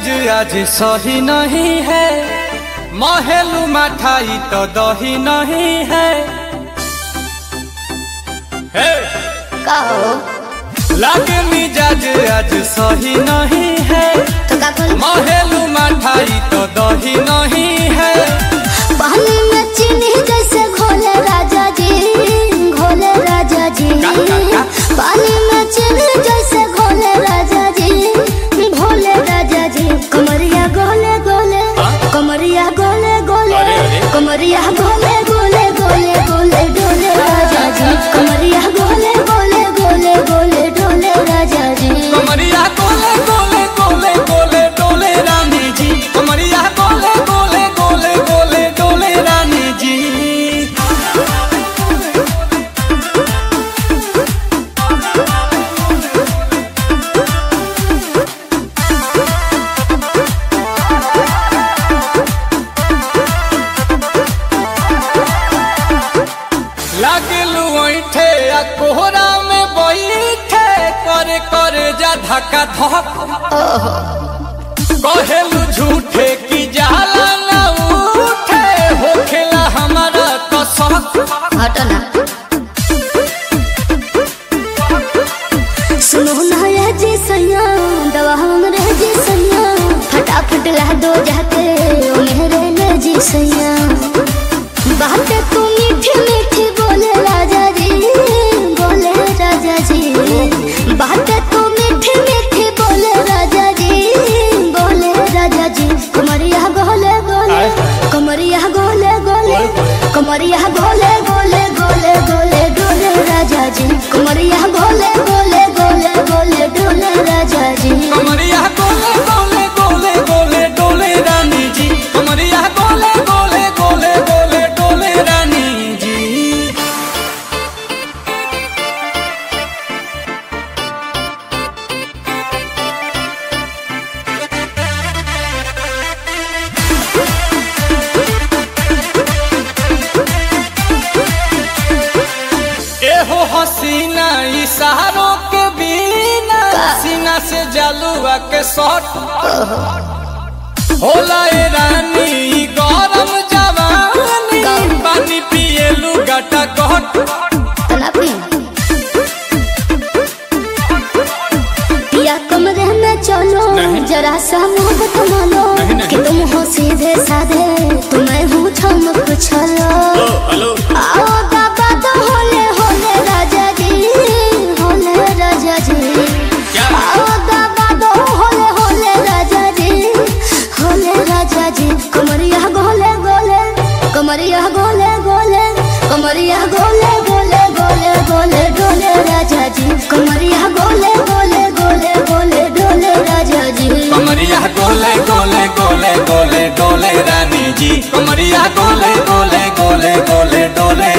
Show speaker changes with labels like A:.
A: मिजाज आज सही नहीं है, महलू मठाई तो दही नहीं है। लागे मिजाज आज सही नहीं है, महलू मठाई तो दही नहीं है।
B: पानी में चीनी जैसे घोले राजा जी, घोले राजा जी। पानी में चीनी जैसे घोले राजा जी, भोले राजा जी। कमरिया गोले गोले, कमरिया गोले गोले, कमरिया गोले गोले गोले गोले डोले राजा जी। कमरिया गोले गोले गोले गोले डोले राजा जी।
A: कमरिया गोले गोले गोले गोले डोले रानी जी। कमरिया गोले गोले गोले गोले डोले रानी जी। लागलू ऐठे आ कोहरा में बैठे, करे करे जा धक्का धक। कहेलू झूठे की जाला न उठे, होखेला हमारा कसक।
B: हटना सुनो ना ये जी सैया, दवा हमरे जी सैया। फटाफट ला दो जाके ओ मेरे ले जी सैया। बातें तू मीठी मीठी बोले राजा जी, बोले राजा जी। बातें तू मीठी मीठी बोले राजा जी, बोले राजा जी। कमरिया गोले गोले, कमरिया गोले गोले, कमरिया गोले गोले गोले गोले डोले राजा जी। कमरिया गोले गोले गोले गोले डोले राजा जी।
A: कमरिया गोले गोले गोले गोले डोले रानी जी। कमरिया गोले गोले गोले गोले डोले रानी जी। एहो हसीना इशारों के बिना, सीना से जलुआ के शॉट होला ए रानी गरम जवानी। पानी पिए लुगाटा घट।
B: पिया कमरे में चलो, जरा सा मोहब्बत मानो। कि तुम हो सीधे साधे, तुम्हें हूँ चमक छलो। आओ बाबा तो होले होले राजा जी, होले राजा जी। आओ बाबा तो होले होले राजा जी, होले राजा जी। कमरिया गोले गोले, कमरिया गोले गोले, कमरिया गोले गोले गोले गोले डोले राजा जी। कमरिया गोले गोले गोले गोले डोले राजा जी।
A: कमरिया गोले गोले गोले गोले डोले रानी जी। कमरिया गोले गोले गोले गोले डोले